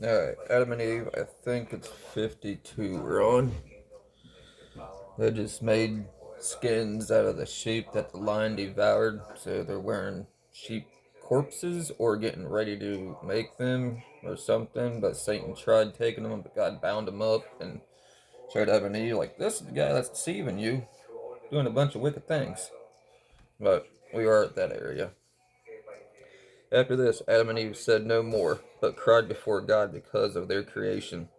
Alright, Adam and Eve, I think it's 52 we're on. They just made skins out of the sheep that the lion devoured, so they're wearing sheep corpses or getting ready to make them or something, but Satan tried taking them, but God bound them up and showed Adam and Eve, like, this is the guy that's deceiving you, doing a bunch of wicked things. But we are at that area. After this, Adam and Eve said no more, but cried before God because of their creation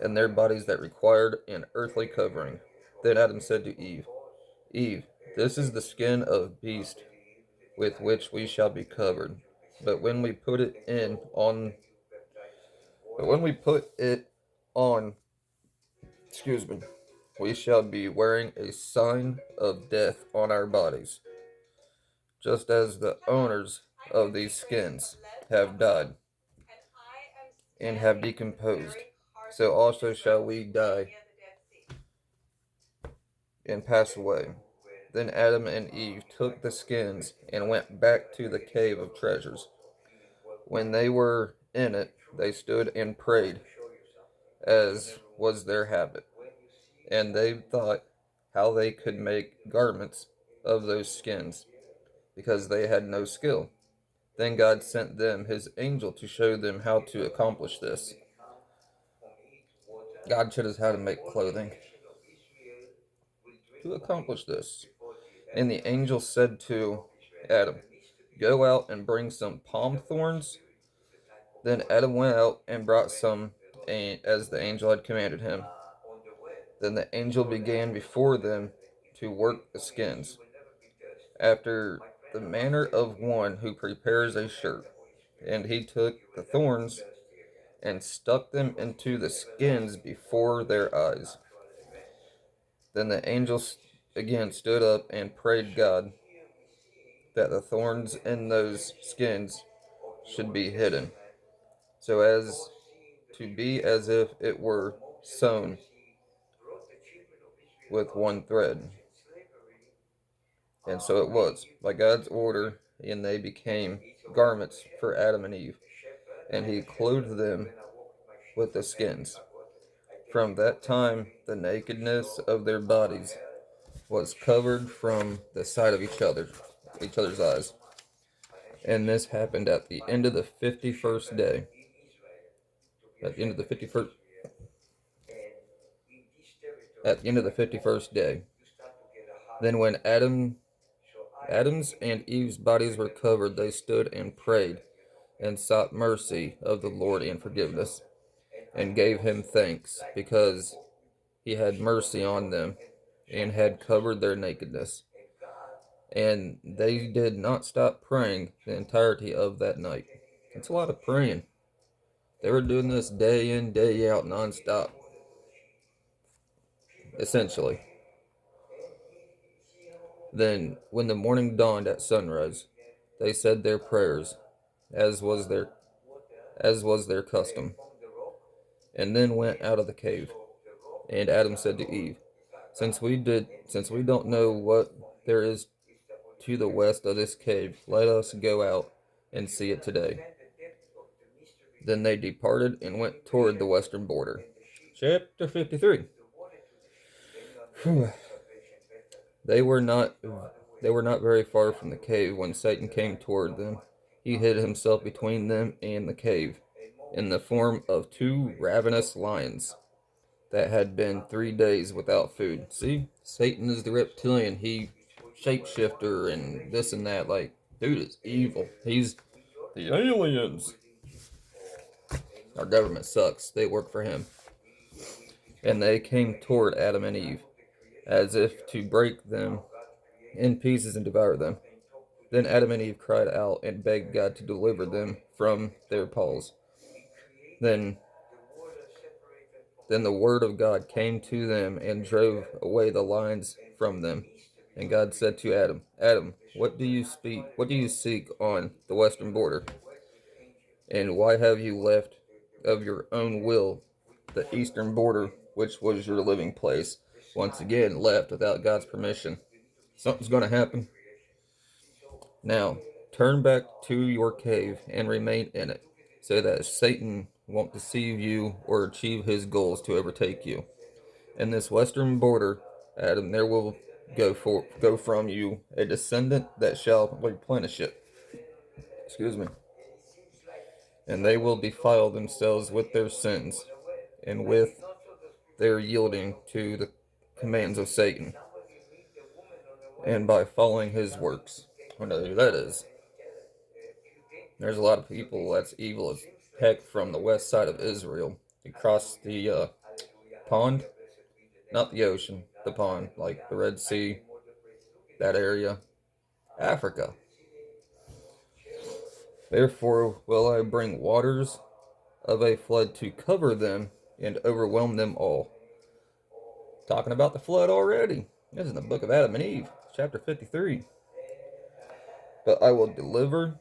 and their bodies that required an earthly covering. Then Adam said to Eve, Eve, this is the skin of beast with which we shall be covered. But when we put it in on but when we put it on, excuse me, we shall be wearing a sign of death on our bodies, just as the owners of these skins have died and have decomposed. So also shall we die and pass away. Then Adam and Eve took the skins and went back to the cave of treasures. When they were in it, they stood and prayed, as was their habit. And they thought how they could make garments of those skins, because they had no skill. Then God sent them his angel to show them how to accomplish this. God showed us how to make clothing to accomplish this. And the angel said to Adam, go out and bring some palm thorns. Then Adam went out and brought some, as the angel had commanded him. Then the angel began before them to work the skins, after the manner of one who prepares a shirt. And he took the thorns and stuck them into the skins before their eyes. Then the angel again stood up and prayed God that the thorns in those skins should be hidden, so as to be as if it were sewn with one thread. And so it was, by God's order, and they became garments for Adam and Eve, and he clothed them with the skins. From that time, the nakedness of their bodies was covered from the sight of each other's eyes. And this happened at the end of the 51st day. At the end of the 51st at the end of the 51st day. Then when Adam's and Eve's bodies were covered, they stood and prayed and sought mercy of the Lord and forgiveness, and gave him thanks, because he had mercy on them and had covered their nakedness. And they did not stop praying the entirety of that night. It's a lot of praying. They were doing this day in, day out, nonstop, essentially. Then, when the morning dawned at sunrise, they said their prayers, as was their custom, and then went out of the cave. And Adam said to Eve, since we don't know what there is to the west of this cave, let us go out and see it today. Then they departed and went toward the western border. Chapter 53. Whew. They were not very far from the cave when Satan came toward them. He hid himself between them and the cave, in the form of two ravenous lions that had been 3 days without food. See, Satan is the reptilian. He shapeshifter and this and that. Like, dude is evil. He's the aliens. Our government sucks. They work for him. And they came toward Adam and Eve, as if to break them in pieces and devour them. Then Adam and Eve cried out and begged God to deliver them from their paws. Then the word of God came to them and drove away the lions from them. And God said to Adam, Adam, what do you seek on the western border? And why have you left of your own will the eastern border, which was your living place? Once again, left without God's permission. Something's going to happen. Now, turn back to your cave and remain in it. so that Satan won't deceive you or achieve his goals to overtake you. In this western border, Adam, there will go from you a descendant that shall replenish it. Excuse me. And they will defile themselves with their sins and with their yielding to the commands of Satan and by following his works. I know who that is. There's a lot of people that's evil as heck from the west side of Israel. They cross the pond, not the ocean, the pond, like the Red Sea, that area, Africa. Therefore will I bring waters of a flood to cover them and overwhelm them all. Talking about the flood already. This is in the book of Adam and Eve, chapter 53. But I will deliver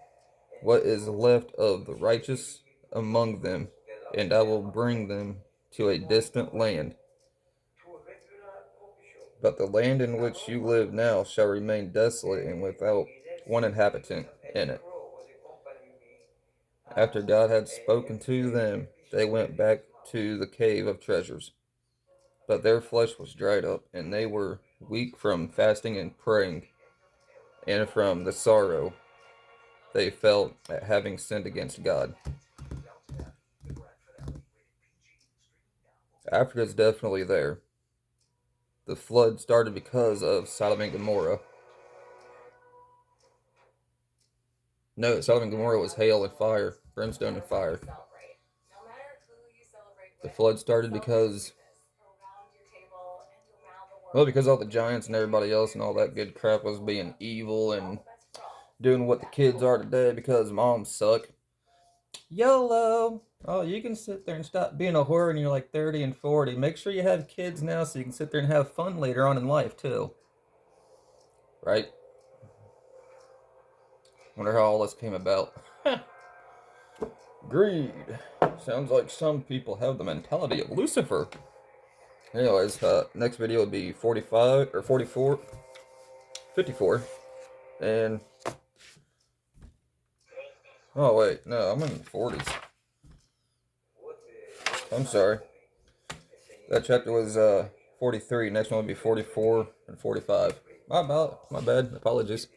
what is left of the righteous among them, and I will bring them to a distant land. But the land in which you live now shall remain desolate and without one inhabitant in it. After God had spoken to them, they went back to the cave of treasures. But their flesh was dried up, and they were weak from fasting and praying, and from the sorrow they felt at having sinned against God. Africa's definitely there. The flood started because of Sodom and Gomorrah. No, Sodom and Gomorrah was hail and fire, brimstone and fire. The flood started because, well, because all the giants and everybody else and all that good crap was being evil and doing what the kids are today because moms suck. YOLO! Oh, you can sit there and stop being a whore when you're like 30 and 40. Make sure you have kids now so you can sit there and have fun later on in life, too. Right? Wonder how all this came about. Greed. Sounds like some people have the mentality of Lucifer. Anyways, next video would be 45 or 44, 54, and oh wait, no, I'm in the 40s. I'm sorry. That chapter was 43. Next one would be 44 and 45. My bad. Apologies.